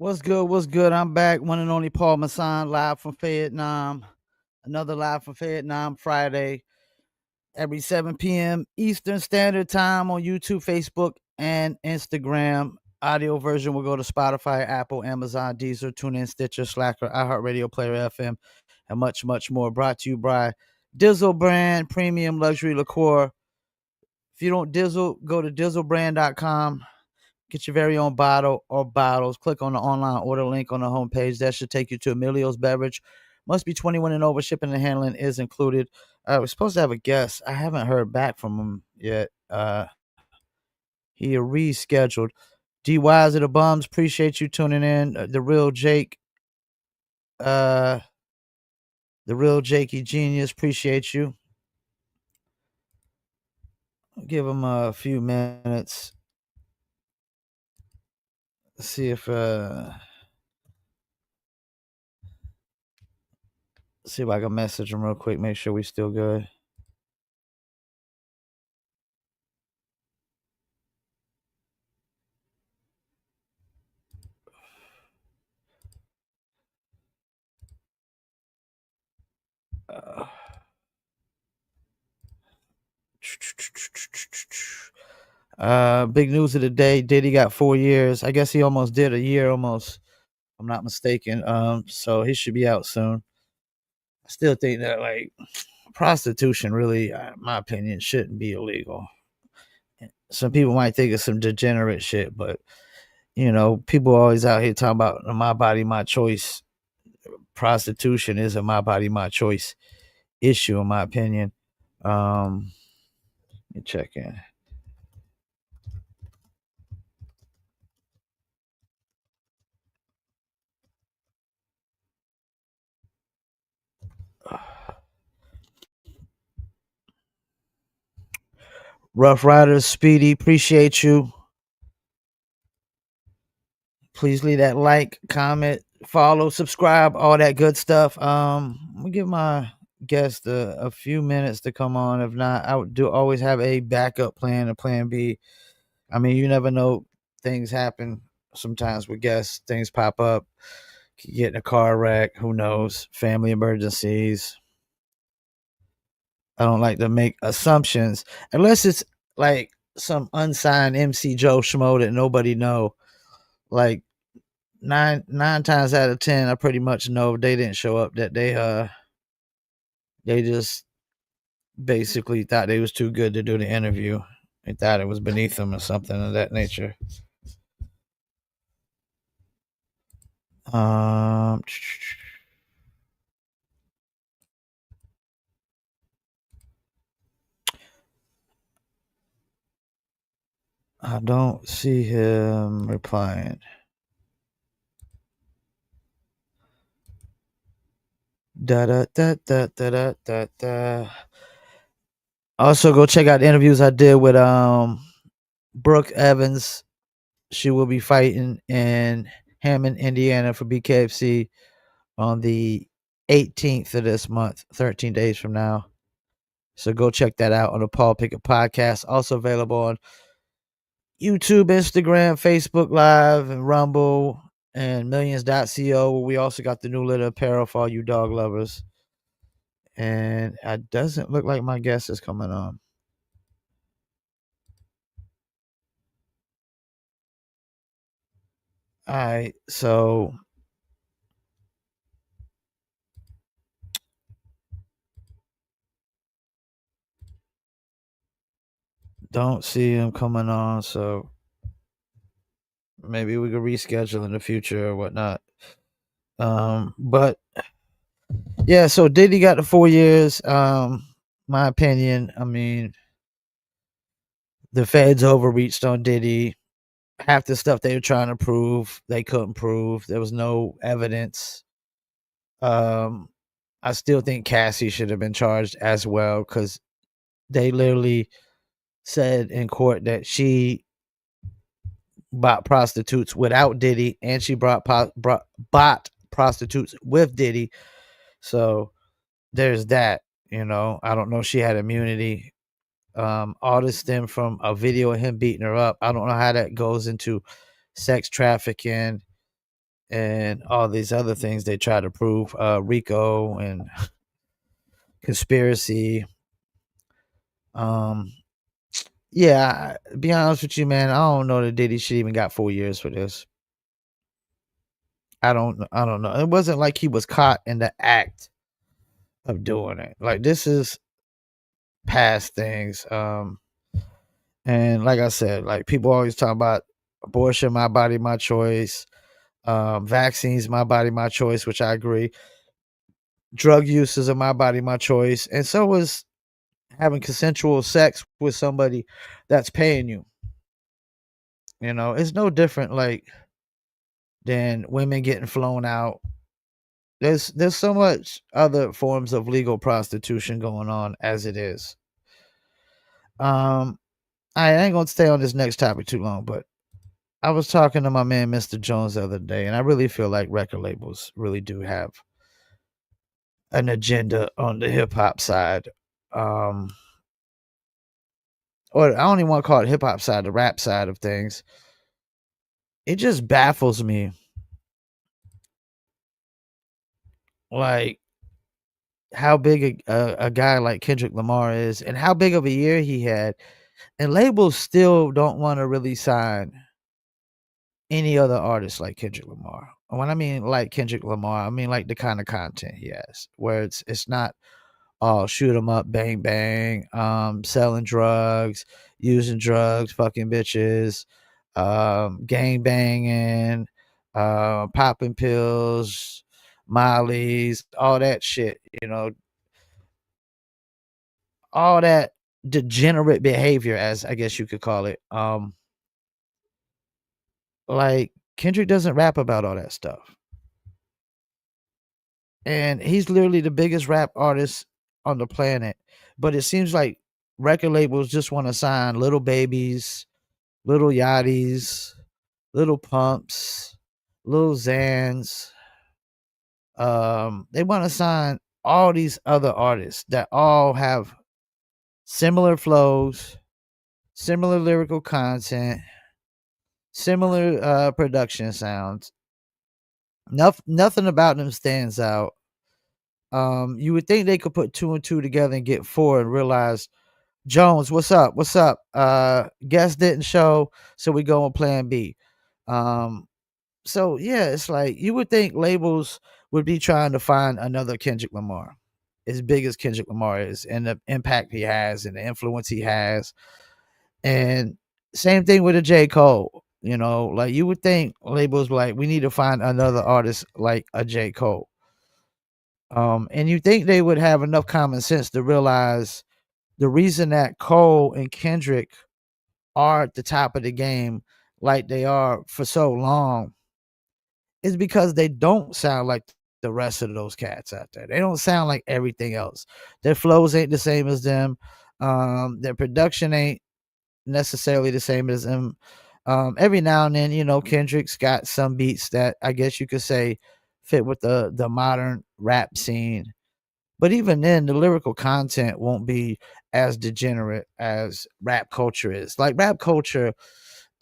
What's good? What's good? I'm back. One and only Paul Masson, live from Fayettenam. Another live from Fayettenam Friday, every 7 p.m. Eastern Standard Time on YouTube, Facebook, and Instagram. Audio version will go to Spotify, Apple, Amazon, Deezer, TuneIn, Stitcher, Slacker, iHeartRadio, Player FM, and much, much more. Brought to you by Dizzle Brand Premium Luxury Liqueur. If you don't Dizzle, go to dizzlebrand.com. Get your very own bottle or bottles. Click on the online order link on the homepage. That should take you to Emilio's Beverage. Must be 21 and over. Shipping and handling is included. We're supposed to have a guest. I haven't heard back from him yet. He rescheduled. D Wise of the Bums. Appreciate you tuning in. The real Jake. The real Jakey Genius. Appreciate you. Give him a few minutes. See if see if I can message him real quick. Make sure we still good. Big news of the day. Diddy got 4 years. I guess he almost did a year almost. If I'm not mistaken. So he should be out soon. I still think that like prostitution really, in my opinion, shouldn't be illegal. Some people might think it's some degenerate shit, but people are always out here talking about my body, my choice. Prostitution is a my body, my choice issue, in my opinion. Let me check in. Rough Riders, Speedy, appreciate you. Please leave that like, comment, follow, subscribe, all that good stuff. We give my guest a few minutes to come on. If not, I would always have a backup plan, a plan B. I mean, you never know. Things happen sometimes with guests. Things pop up. Get in a car wreck. Who knows? Family emergencies. I don't like to make assumptions unless it's like some unsigned MC Joe Schmo that nobody know. Like nine times out of 10, I pretty much know they didn't show up. That they just basically thought they was too good to do the interview. They thought it was beneath them or something of that nature. I don't see him replying. Da. Also, go check out the interviews I did with Brooke Evans. She will be fighting in Hammond, Indiana for BKFC on the 18th of this month, 13 days from now. So go check that out on the Paul Pickett podcast. Also available on YouTube, Instagram, Facebook Live, and Rumble, and millions.co. We also got the new litter apparel for all you dog lovers. And it doesn't look like my guest is coming on. All right, so don't see him coming on, so maybe we could reschedule in the future or whatnot. But yeah, so Diddy got the 4 years. My opinion, I mean, the feds overreached on Diddy. Half the stuff they were trying to prove, they couldn't prove. There was no evidence. I still think Cassie should have been charged as well because they literally said in court that she bought prostitutes without Diddy and she bought prostitutes with Diddy. So there's that. I don't know if she had immunity. All this stemmed from a video of him beating her up. I don't know how that goes into sex trafficking. and all these other things they try to prove, RICO and conspiracy. Um, yeah, be honest with you, man, I don't know that Diddy should even got 4 years for this. I don't know. It wasn't like he was caught in the act of doing it. Like, this is past things. And like I said, like, people always talk about abortion, my body, my choice. Vaccines, my body, my choice, which I agree. Drug use is a my body, my choice, and so is having consensual sex with somebody that's paying you. You know, it's no different like than women getting flown out. There's so much other forms of legal prostitution going on as it is. Um, I ain't gonna stay on this next topic too long, but I was talking to my man Mr. Jones the other day, and I really feel like record labels really do have an agenda on the hip hop side. Um, or I don't even want to call it hip hop side, the rap side of things. It just baffles me, like, how big a guy like Kendrick Lamar is, and how big of a year he had, and labels still don't want to really sign any other artist like Kendrick Lamar. And when I mean like Kendrick Lamar, I mean like the kind of content he has, where it's not all shoot 'em up, bang bang, selling drugs, using drugs, fucking bitches, gang banging, popping pills, mollies, all that shit, all that degenerate behavior, as I guess you could call it. Like, Kendrick doesn't rap about all that stuff. And he's literally the biggest rap artist on the planet. But it seems like record labels just want to sign little babies, little yachties, little pumps, little Zans. They want to sign all these other artists that all have similar flows, similar lyrical content, similar production sounds. Nothing about them stands out. You would think they could put two and two together and get four and realize, Jones, what's up? What's up? Guest didn't show, so we go on plan B. Um, so yeah, it's like you would think labels would be trying to find another Kendrick Lamar, as big as Kendrick Lamar is, and the impact he has and the influence he has. And same thing with a J. Cole. Like, you would think labels like, we need to find another artist like a J. Cole. And you think they would have enough common sense to realize the reason that Cole and Kendrick are at the top of the game like they are for so long is because they don't sound like the rest of those cats out there. They don't sound like everything else. Their flows ain't the same as them. Their production ain't necessarily the same as them. Every now and then, Kendrick's got some beats that I guess you could say fit with the modern rap scene. But even then, the lyrical content won't be as degenerate as rap culture is. Like, rap culture,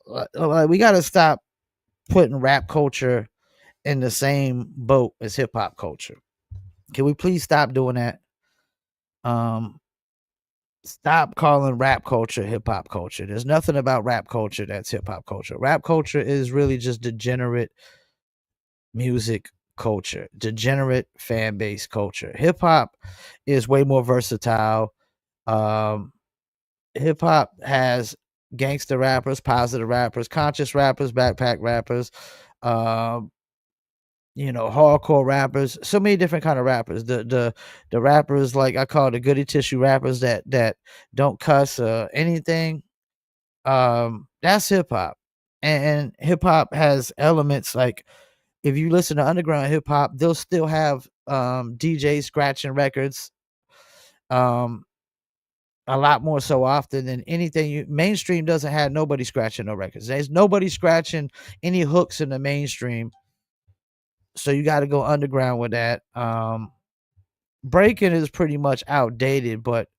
like, we got to stop putting rap culture in the same boat as hip hop culture. Can we please stop doing that? Um, Stop calling rap culture hip hop culture. There's nothing about rap culture that's hip hop culture. Rap culture is really just degenerate music culture, degenerate fan base culture. Hip hop is way more versatile. Um, Hip hop has gangster rappers, positive rappers, conscious rappers, backpack rappers, um, hardcore rappers, so many different kind of rappers. The rappers, like I call the goody tissue rappers, that don't cuss or anything. That's hip hop. And hip hop has elements like, if you listen to underground hip hop, they'll still have DJs scratching records. Um, a lot more so often than anything. Mainstream doesn't have nobody scratching no records. There's nobody scratching any hooks in the mainstream. So you got to go underground with that. Breaking is pretty much outdated, but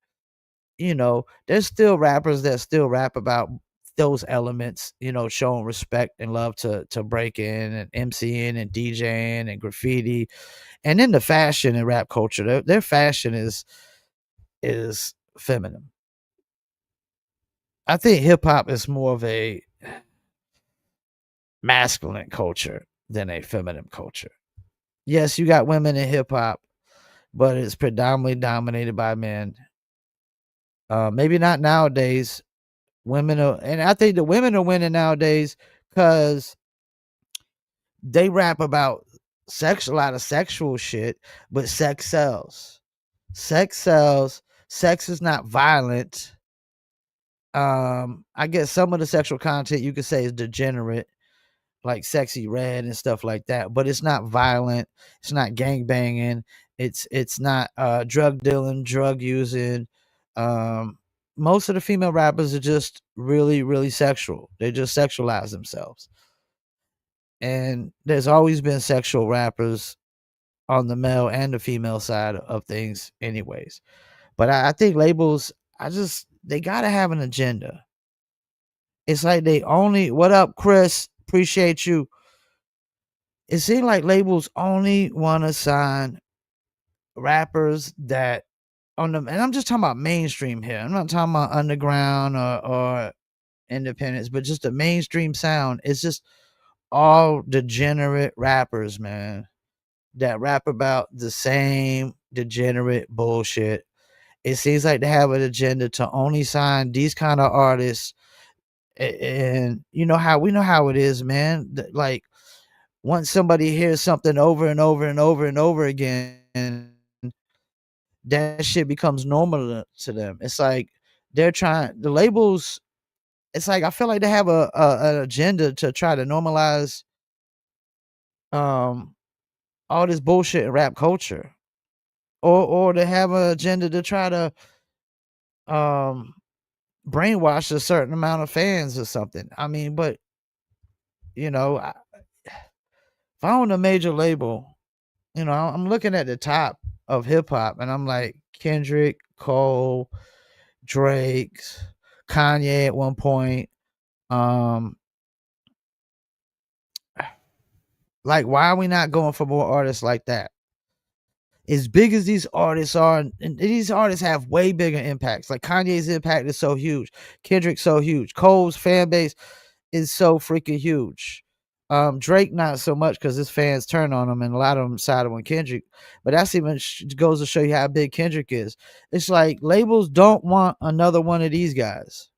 there's still rappers that still rap about those elements, showing respect and love to breaking and MCing and DJing and graffiti, and then the fashion and rap culture. Their fashion is feminine. I think hip hop is more of a masculine culture than a feminine culture. Yes, you got women in hip hop, but it's predominantly dominated by men. Maybe not nowadays. Women are, and I think the women are winning nowadays because they rap about a lot of sexual shit, but sex sells. Sex sells. Sex is not violent. I guess some of the sexual content you could say is degenerate, like Sexy Red and stuff like that, but it's not violent. It's not gang banging. It's not drug dealing, drug using. Um, Most of the female rappers are just really, really sexual. They just sexualize themselves. And there's always been sexual rappers on the male and the female side of things, anyways. But I think labels, they gotta have an agenda. It's like they only, what up, Chris? Appreciate you. It seems like labels only want to sign rappers that on them, and I'm just talking about mainstream here. I'm not talking about underground or independence, but just the mainstream sound. It's just all degenerate rappers, man, that rap about the same degenerate bullshit. It seems like they have an agenda to only sign these kind of artists. And we know how it is, man. Like, once somebody hears something over and over and over and over again, that shit becomes normal to them. It's like the labels. It's like I feel like they have an agenda to try to normalize um all this bullshit in rap culture, or they have an agenda to try to um brainwash a certain amount of fans or something. I mean, but if I own a major label, I'm looking at the top of hip hop, and I'm like Kendrick, Cole, Drake, Kanye at one point. Um, like, why are we not going for more artists like that? As big as these artists are, and these artists have way bigger impacts. Like Kanye's impact is so huge, Kendrick's so huge, Cole's fan base is so freaking huge. Drake not so much because his fans turn on him, and a lot of them sided on Kendrick. But that's even goes to show you how big Kendrick is. It's like labels don't want another one of these guys.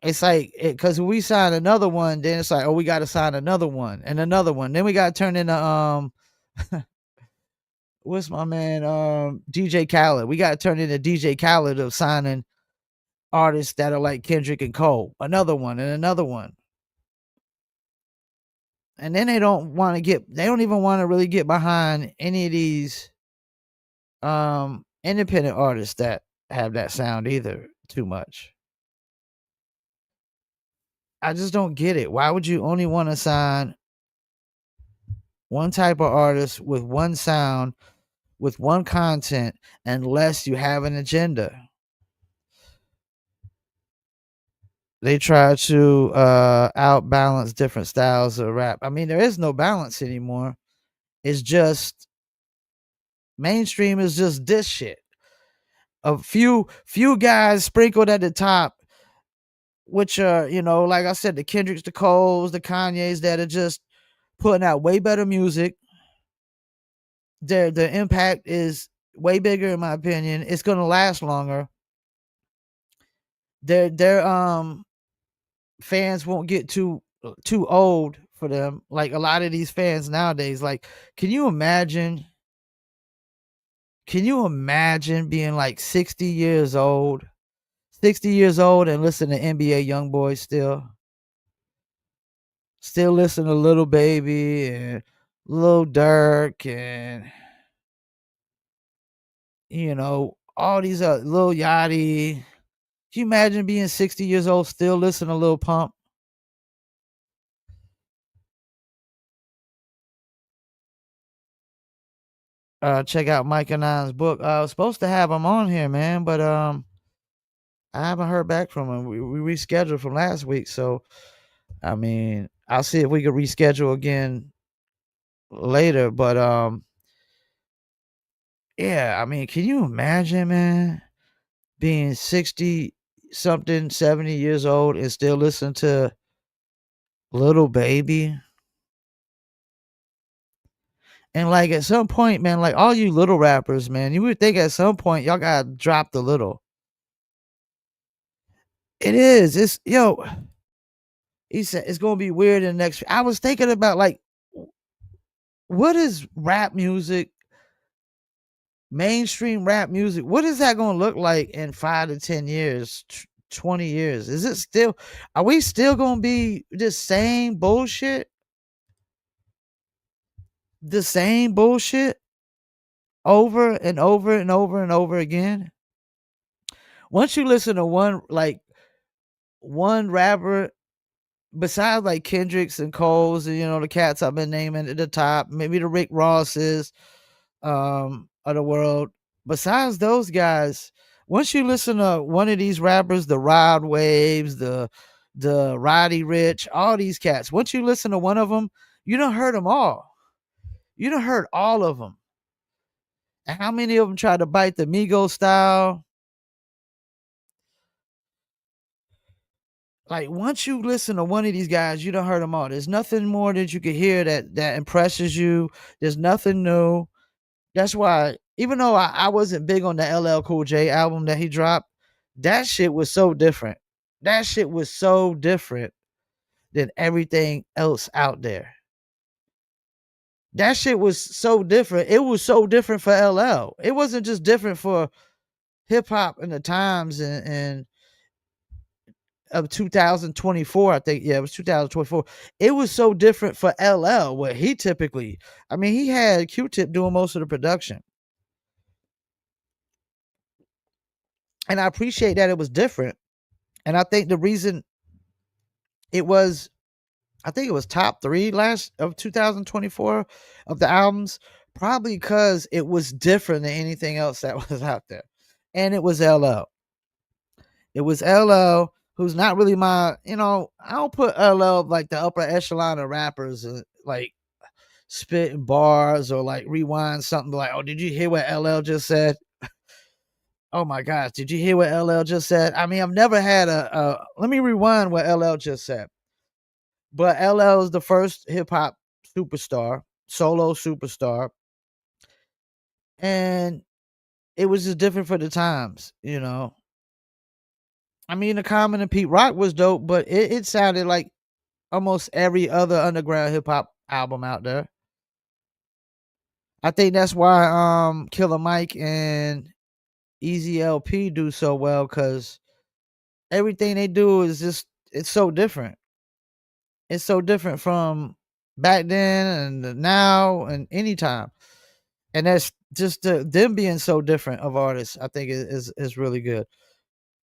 It's like, because we sign another one, then it's like, oh, we got to sign another one and another one. Then we got to turn into what's my man DJ Khaled. We got to turn into DJ Khaled of signing artists that are like Kendrick and Cole. Another one and another one. And then they don't even want to really get behind any of these independent artists that have that sound either too much. I just don't get it. Why would you only want to sign one type of artist with one sound, with one content, unless you have an agenda? They try to outbalance different styles of rap. I mean, there is no balance anymore. It's just mainstream is just this shit. A few guys sprinkled at the top, which are, like I said, the Kendricks, the Coles, the Kanyes that are just putting out way better music. Their impact is way bigger, in my opinion. It's gonna last longer. Their fans won't get too old for them. Like a lot of these fans nowadays. Like, can you imagine? Can you imagine being like 60 years old? 60 years old and listen to NBA YoungBoy still listen to Little Baby and Lil Durk and all these Lil Yachty. Can you imagine being 60 years old still listening to Lil Pump? Check out Mike and Nine's book. I was supposed to have him on here, man, but I haven't heard back from him. We rescheduled from last week, so I mean, I'll see if we can reschedule again later. But yeah, I mean, can you imagine, man, being 60 something, 70 years old and still listen to Little Baby? And like at some point, man, like all you little rappers, man, you would think at some point y'all gotta drop the little. It is. It's yo. He said it's gonna be weird in the next. I was thinking about like, what is rap music, mainstream rap music? What is that gonna look like in 5 to 10 years, 20 years? Is it still? Are we still gonna be the same bullshit? The same bullshit over and over and over and over again? Once you listen to one rapper besides like Kendricks and Coles and the cats I've been naming at the top, maybe the Rick Rosses of the world. Besides those guys, once you listen to one of these rappers, the Rod Waves, the Roddy Rich, all these cats, once you listen to one of them, you done heard them all. You done heard all of them. And how many of them try to bite the Migos style? Like once you listen to one of these guys, you done heard them all. There's nothing more that you could hear that impresses you. There's nothing new. That's why, even though I wasn't big on the LL Cool J album that he dropped, that shit was so different. That shit was so different than everything else out there. That shit was so different. It was so different for LL. It wasn't just different for hip hop in the times and of 2024. I think, yeah, it was 2024. It was so different for LL. What he typically, I mean, he had Q-Tip doing most of the production. And I appreciate that it was different. And I think the reason it was, I think it was top 3 last of 2024 of the albums, probably because it was different than anything else that was out there. And it was LL. It was LL, who's not really I don't put LL like the upper echelon of rappers, like spitting bars or like rewind something like, oh, did you hear what LL just said? Oh my gosh, did you hear what LL just said? I mean, I've never had let me rewind what LL just said. But LL is the first hip hop superstar, solo superstar. And it was just different for the times. I mean, the Common and Pete Rock was dope, but it sounded like almost every other underground hip hop album out there. I think that's why Killer Mike and Easy LP do so well, because everything they do is just, it's so different. It's so different from back then and now and anytime. And that's just them being so different of artists, I think is really good.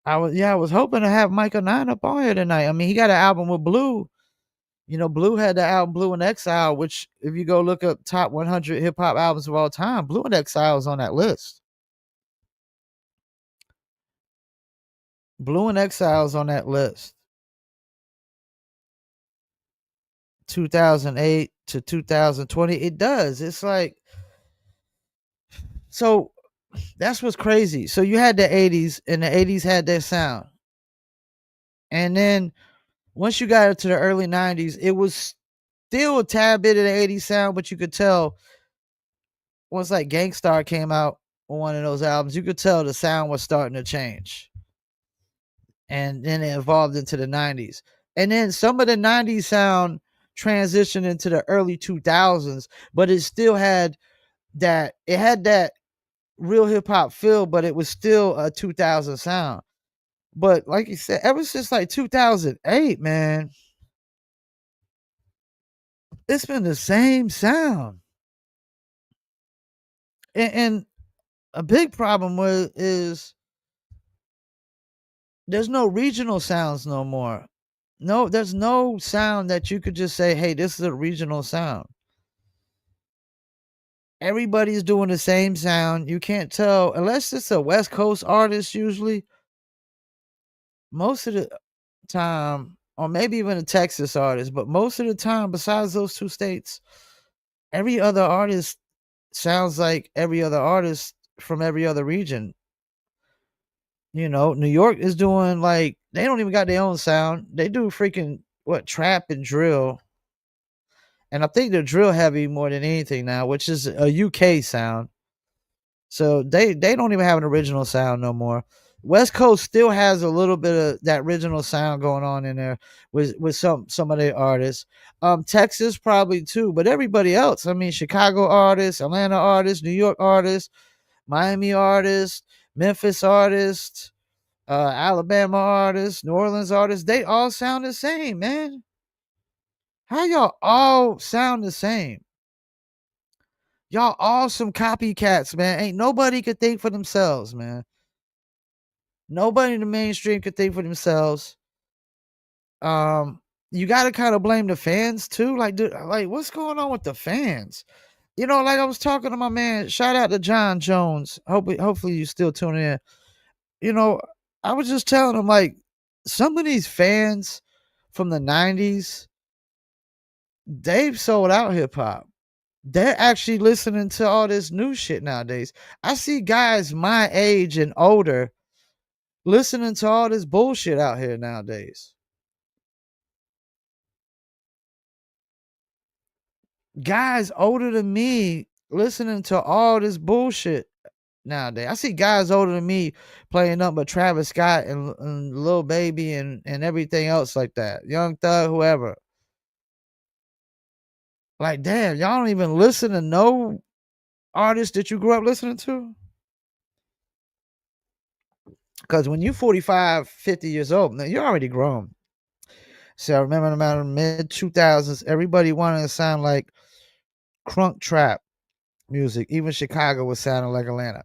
I was hoping to have Micah 9 up on here tonight. I mean, he got an album with Blue. Blue had the album Blue in Exile, which if you go look up top 100 hip hop albums of all time, Blue in Exile is on that list. Blue in Exile is on that list. 2008 to 2020. It does. It's like, so that's what's crazy. So you had the 80s, and the 80s had their sound. And then once you got into the early 90s, it was still a tad bit of the 80s sound, but you could tell once like Gangstar came out on one of those albums, you could tell the sound was starting to change. And then it evolved into the 90s. And then some of the 90s sound transitioned into the early 2000s, but it still had that real hip hop feel, but it was still a 2000 sound. But like you said, ever since like 2008, man, it's been the same sound. And a big problem is there's no regional sounds no more. No, there's no sound that you could just say, hey, this is a regional sound. Everybody's doing the same sound. You can't tell unless it's a West Coast artist usually. most of the time, or maybe even a Texas artist, but most of the time, besides those two states, every other artist sounds like every other artist from every other region. New York is doing like they don't even got their own sound. They do freaking what trap and drill, and I think they're drill heavy more than anything now, which is a UK sound. So they don't even have an original sound no more. West Coast still has a little bit of that original sound going on in there with some of their artists. Texas probably too, but everybody else. I mean, Chicago artists, Atlanta artists, New York artists, Miami artists, Memphis artists, Alabama artists, New Orleans artists. They all sound the same, man. How y'all all sound the same? Y'all all some copycats, man. Ain't nobody could think for themselves, man. Nobody in the mainstream could think for themselves. Um, you got to kind of blame the fans too. Like, dude, like what's going on with the fans? Like I was talking to my man. Shout out to John Jones. Hopefully you still tuning in. You know, I was just telling him like some of these fans from the '90s, they've sold out hip hop. They're actually listening to all this new shit nowadays. I see guys my age and older listening to all this bullshit out here nowadays. Guys older than me listening to all this bullshit nowadays. I see guys older than me playing up but Travis Scott and Lil Baby and everything else like that. Young Thug, whoever. Like, damn, y'all don't even listen to no artists that you grew up listening to? Because when you're 45, 50 years old, now you're already grown. So I remember in the mid 2000s, everybody wanted to sound like crunk trap music. Even Chicago was sounding like Atlanta.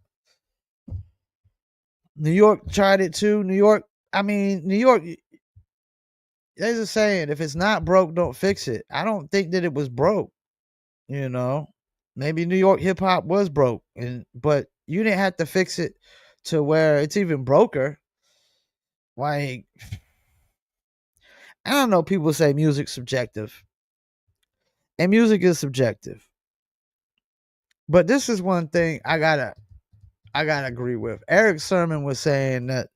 New York tried it too. New York, there's a saying, if it's not broke, don't fix it. I don't think that it was broke, you know. Maybe New York hip hop was broke, but you didn't have to fix it to where it's even broker. Like, I don't know, people say music's subjective. And music is subjective. But this is one thing I gotta agree with. Eric Sermon was saying that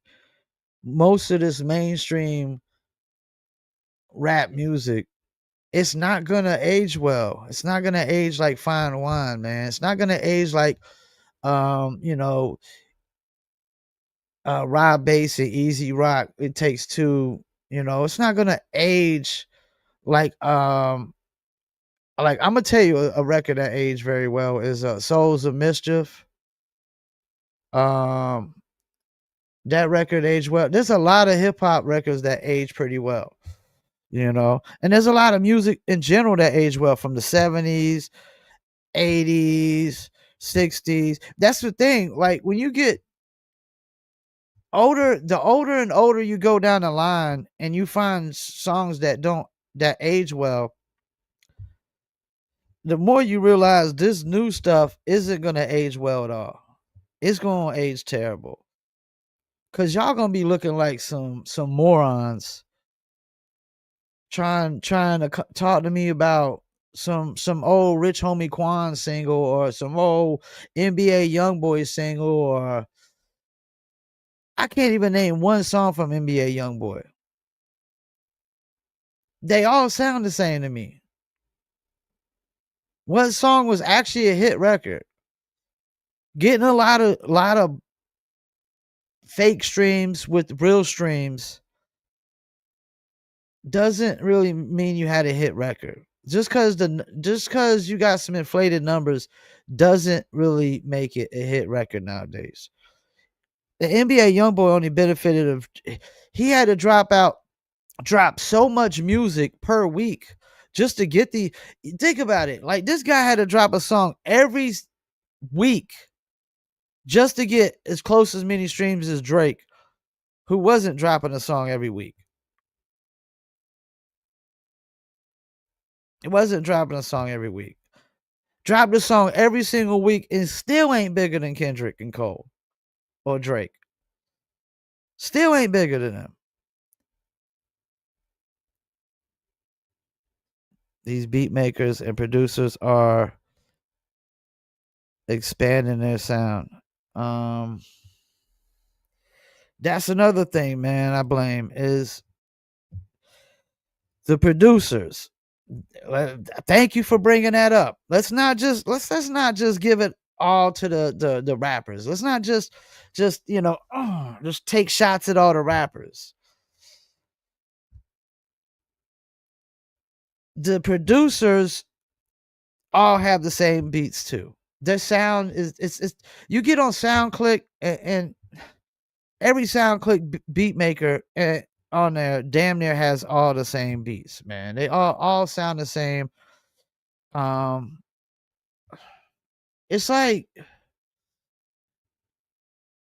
most of this mainstream rap music, it's not gonna age well. It's not gonna age like fine wine, man. It's not gonna age like um, you know, Rob Bass and Easy Rock. It Takes Two. It's not gonna age like I'm gonna tell you a record that aged very well is Souls of Mischief. Um, that record aged well. There's a lot of hip hop records that age pretty well. And there's a lot of music in general that aged well from the 70s, 80s, 60s. That's the thing. Like when you get older, the older and older you go down the line and you find songs that age well, the more you realize this new stuff isn't going to age well at all. It's going to age terrible. Cause y'all going to be looking like some morons trying to talk to me about some old Rich Homie Quan single or some old NBA YoungBoy single, or I can't even name one song from NBA YoungBoy. They all sound the same to me. What song was actually a hit record? Getting a lot of fake streams with real streams doesn't really mean you had a hit record. Just cause you got some inflated numbers doesn't really make it a hit record nowadays. The NBA YoungBoy only benefited of he had to drop so much music per week just to get think about it. Like this guy had to drop a song every week just to get as close as many streams as Drake, who wasn't dropping a song every week. It wasn't dropping a song every week. Dropped a song every single week and still ain't bigger than Kendrick and Cole or Drake. Still ain't bigger than them. these beat makers and producers are expanding their sound. Um, that's another thing, man. I blame is the producers. Thank you for bringing that up. Let's not just give it all to the rappers. Let's not just just take shots at all the rappers. The producers all have the same beats too. Their sound is it's you get on SoundClick and every SoundClick beat maker on there damn near has all the same beats, man. They all sound the same. Um, it's like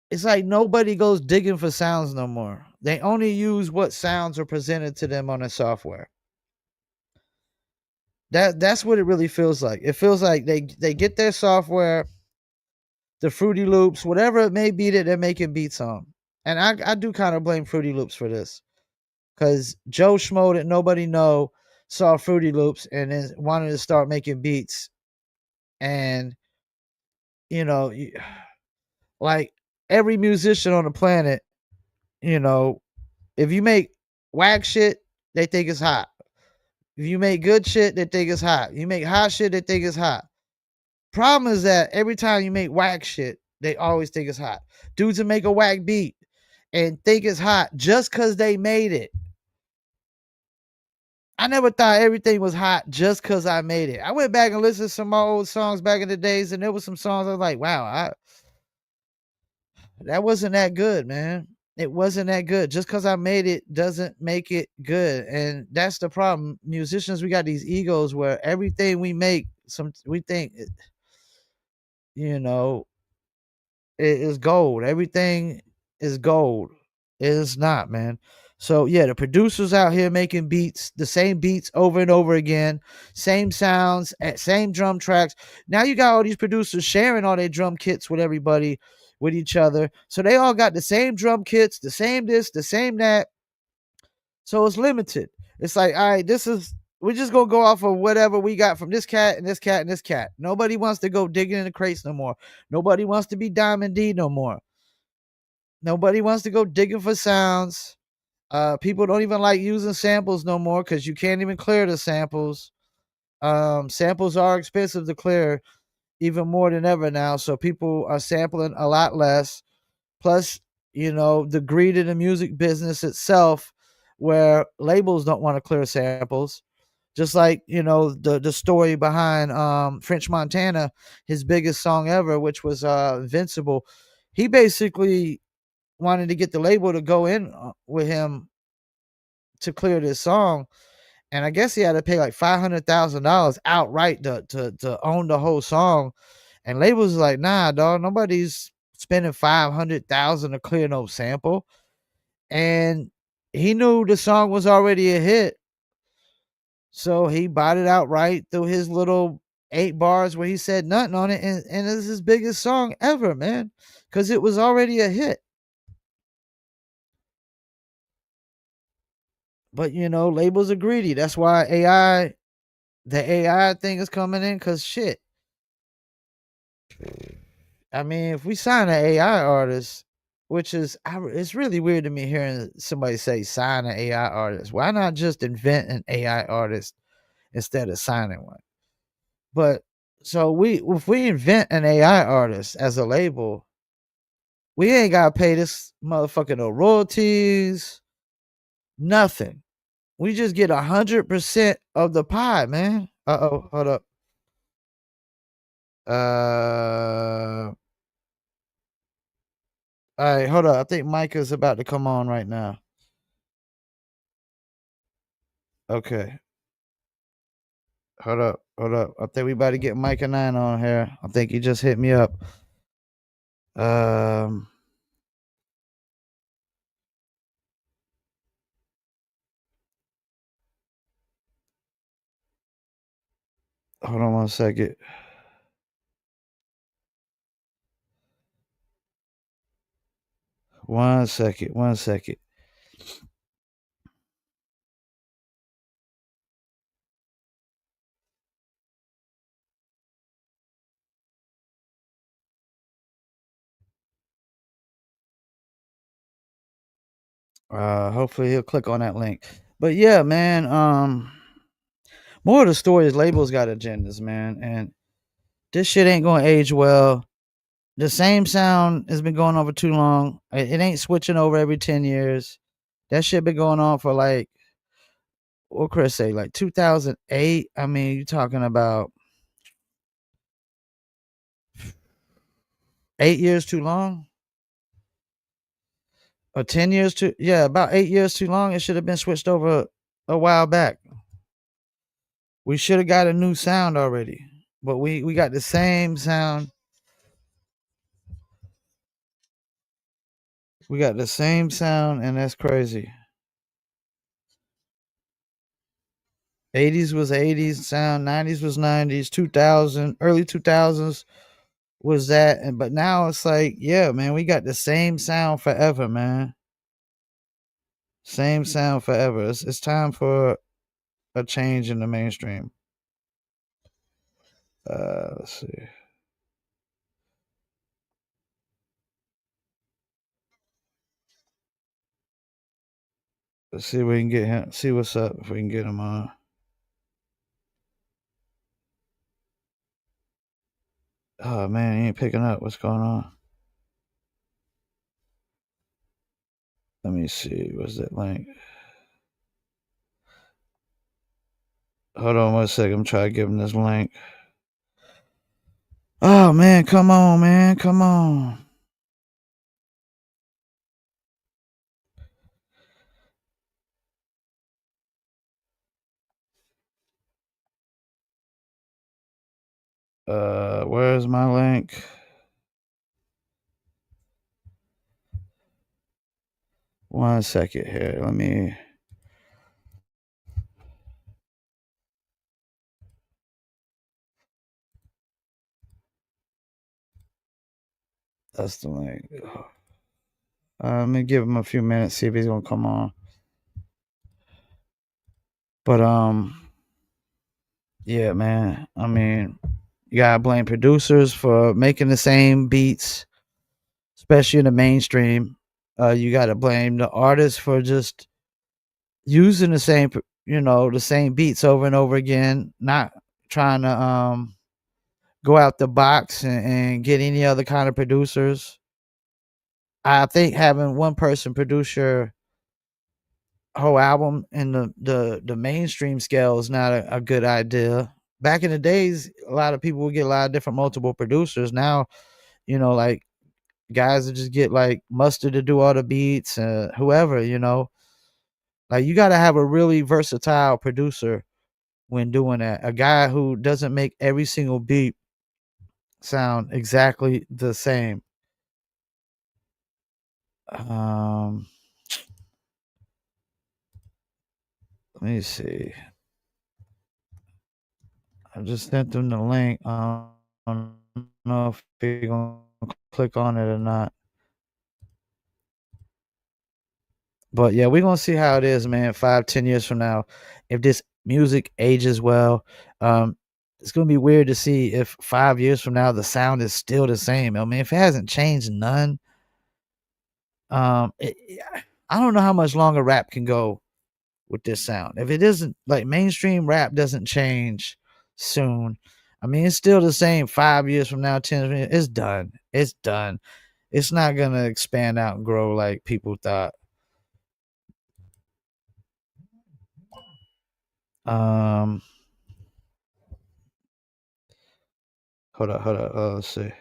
it's like nobody goes digging for sounds no more. They only use what sounds are presented to them on the software. That's what it really feels like. It feels like they get their software, the Fruity Loops, whatever it may be that they're making beats on. And I do kind of blame Fruity Loops for this. Cause Joe Schmo that nobody know saw Fruity Loops and then wanted to start making beats. And you know, like every musician on the planet, you know, if you make whack shit, they think it's hot. If you make good shit, they think it's hot. You make hot shit, they think it's hot. Problem is that every time you make whack shit, they always think it's hot. Dudes that make a whack beat and think it's hot just because they made it. I never thought everything was hot just because I made it. I went back and listened to some of my old songs back in the days, and there was some songs I was like, wow, that wasn't that good, man. It wasn't that good. Just because I made it doesn't make it good. And that's the problem. Musicians, we got these egos where everything we make, we think, you know, it is gold. Everything is gold. It is not, man. So yeah, the producers out here making beats, the same beats over and over again, same sounds, same drum tracks. Now you got all these producers sharing all their drum kits with everybody, with each other. So they all got the same drum kits, the same this, the same that. So it's limited. It's like, all right, we're just gonna go off of whatever we got from this cat and this cat and this cat. Nobody wants to go digging in the crates no more. Nobody wants to be Diamond D no more. Nobody wants to go digging for sounds. People don't even like using samples no more because you can't even clear the samples. Samples are expensive to clear even more than ever now. So people are sampling a lot less. Plus, the greed in the music business itself, where labels don't want to clear samples. Just like, the story behind French Montana, his biggest song ever, which was Invincible. He basically wanted to get the label to go in with him to clear this song. And I guess he had to pay like $500,000 outright to own the whole song. And labels was like, nah, dog, nobody's spending $500,000 to clear no sample. And he knew the song was already a hit, so he bought it outright through his little 8 bars where he said nothing on it, and it's his biggest song ever, man, because it was already a hit. But labels are greedy. That's why the AI thing is coming in. Cause shit, I mean, if we sign an AI artist, which is it's really weird to me hearing somebody say sign an AI artist. Why not just invent an AI artist instead of signing one? But so if we invent an AI artist as a label, we ain't gotta pay this motherfucker no royalties, nothing. We just get 100% of the pie, man. Uh-oh, hold up. All right, hold up. I think Micah's about to come on right now. Okay. Hold up, hold up. I think we about to get Micah 9 on here. I think he just hit me up. Um Hold on one second. One second, one second. Hopefully he'll click on that link. But yeah, man. More of the story is labels got agendas, man, and this shit ain't gonna age well. The same sound has been going on for too long. It ain't switching over every 10 years. That shit been going on for like what Chris say, like 2008. I mean, you talking about 8 years too long, or 10 years too? Yeah, about 8 years too long. It should have been switched over a while back. We should have got a new sound already, but we got the same sound. We got the same sound, and that's crazy. 80s was 80s sound, 90s was 90s, 2000, early 2000s was that, and but now it's like, yeah, man, we got the same sound forever, man. Same sound forever. It's time for a change in the mainstream. Let's see. Let's see if we can get him. See what's up if we can get him on. Oh man, he ain't picking up. What's going on? Let me see. What's that link? Hold on 1 second. I'm trying to give him this link. Oh man, come on, man, come on. Where's my link? One second here. Let me. That's the link. Let me give him a few minutes, see if he's gonna come on. But yeah, man. I mean, you gotta blame producers for making the same beats, especially in the mainstream. You gotta blame the artists for just using the same, the same beats over and over again, not trying to go out the box and get any other kind of producers. I think having one person produce your whole album in the mainstream scale is not a good idea. Back in the days, a lot of people would get a lot of different multiple producers. Now, like guys that just get like Mustard to do all the beats, whoever, like you got to have a really versatile producer when doing that. A guy who doesn't make every single beat sound exactly the same. Um, Let me see. I just sent them the link. I don't know if you're gonna click on it or not. But yeah, we're gonna see how it is, man. 5, 10 years from now, if this music ages well, it's gonna be weird to see if 5 years from now the sound is still the same. I mean, if it hasn't changed none, I don't know how much longer rap can go with this sound. If it isn't like mainstream rap doesn't change soon, I mean, it's still the same 5 years from now, 10 years, it's done. It's done. It's not gonna expand out and grow like people thought. Um, hold up. Let's see.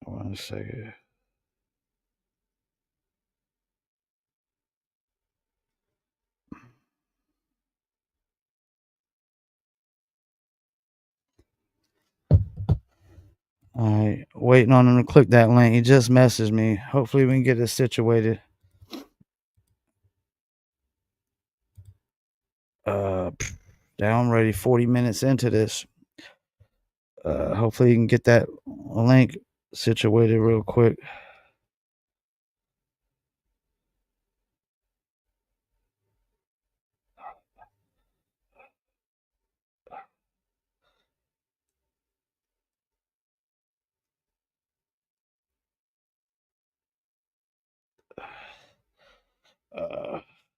One second. All right, waiting on him to click that link. He just messaged me. Hopefully, we can get this situated. Uh, Damn, I'm ready 40 minutes into this. Hopefully you can get that link situated real quick.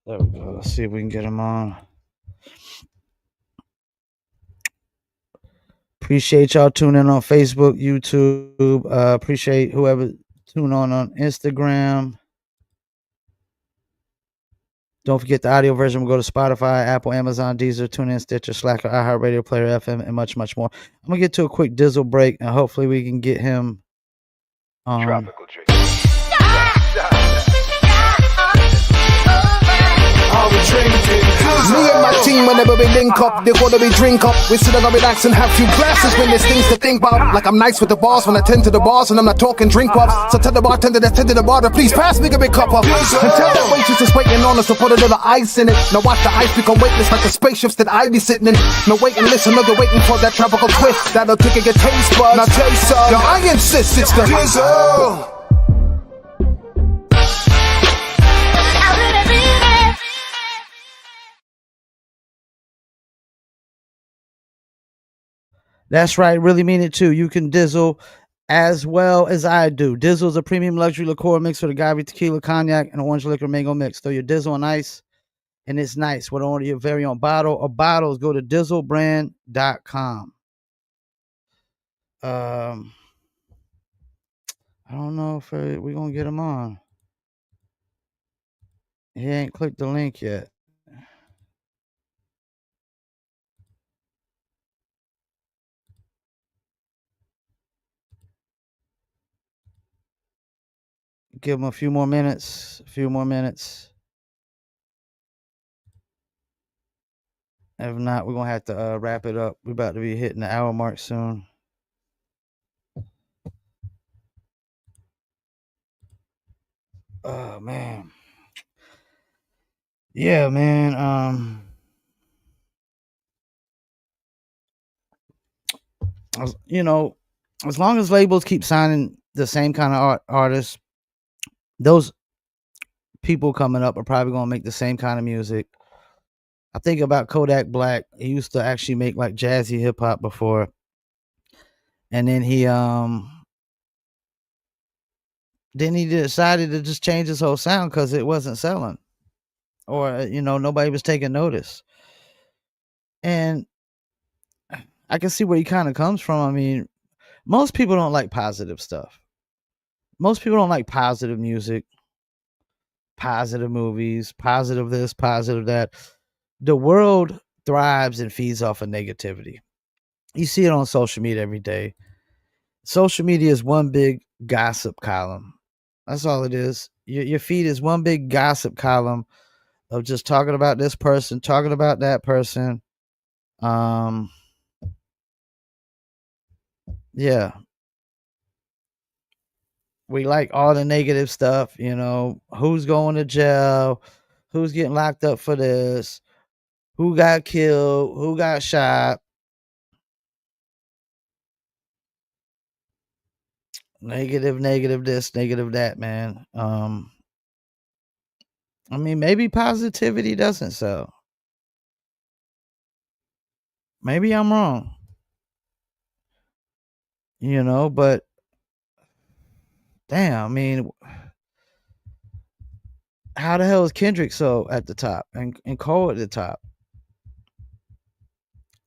There we go. Let's see if we can get him on. Appreciate y'all tuning in on Facebook, YouTube. Appreciate whoever tune on Instagram. Don't forget the audio version will go to Spotify, Apple, Amazon, Deezer, TuneIn, Stitcher, Slacker, iHeartRadio, Player FM, and much, much more. I'm going to get to a quick Dizzle break, and hopefully we can get him Tropical J. Me and my team, whenever we link up, they wanna we drink up. We sit down and relax and have few glasses when there's things to think about. Like I'm nice with the boss when I tend to the bars and I'm not talking drink puffs. So tell the bartender that's tending the bar to please pass me a big cup up. And tell that waitress is waiting on us to put a little ice in it. Now watch the ice become weightless like the spaceships that I be sitting in. Now wait and listen, they're waiting for that tropical twist that'll tickle your taste buds. Now taste some. Yo, I insist it's the Dizzle. That's right. Really mean it too. You can Dizzle as well as I do. Dizzle is a premium luxury liqueur mix with agave, tequila, cognac, and orange liquor mango mix. Throw your Dizzle on ice, and it's nice. Want to order your very own bottle or bottles, go to dizzlebrand.com. I don't know if we're going to get him on. He ain't clicked the link yet. Give him a few more minutes. If not, we're going to have to wrap it up. We're about to be hitting the hour mark soon. Oh, man. Yeah, man. You know, as long as labels keep signing the same kind of artists, those people coming up are probably going to make the same kind of music. I think about Kodak Black. He used to actually make like jazzy hip hop before. And then he decided to just change his whole sound because it wasn't selling. Or, nobody was taking notice. And I can see where he kind of comes from. I mean, most people don't like positive stuff. Most people don't like positive music, positive movies, positive this, positive that. The world thrives and feeds off of negativity. You see it on social media every day. Social media is one big gossip column. That's all it is. Your feed is one big gossip column of just talking about this person, talking about that person. Yeah. We like all the negative stuff, who's going to jail, who's getting locked up for this, who got killed, who got shot. Negative this, negative that, man. I mean, maybe positivity doesn't sell. Maybe I'm wrong. But damn, I mean, how the hell is Kendrick so at the top and Cole at the top?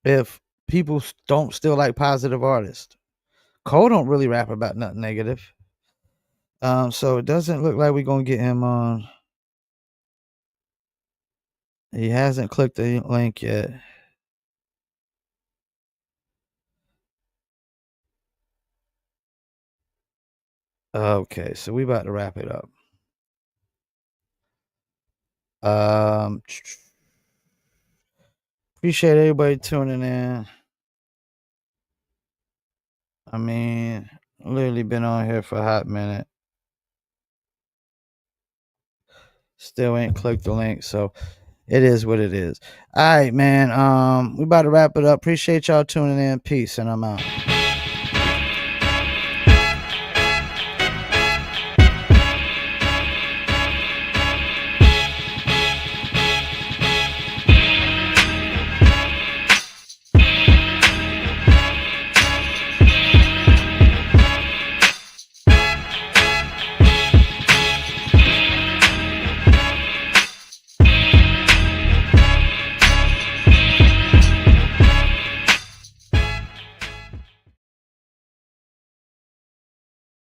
If people don't still like positive artists. Cole don't really rap about nothing negative. So it doesn't look like we're gonna get him on. He hasn't clicked the link yet. Okay, so we about to wrap it up. Appreciate everybody tuning in. I mean, literally been on here for a hot minute. Still ain't clicked the link, so It is what it is. All right, man. We about to wrap it up. Appreciate y'all tuning in. Peace, and I'm out.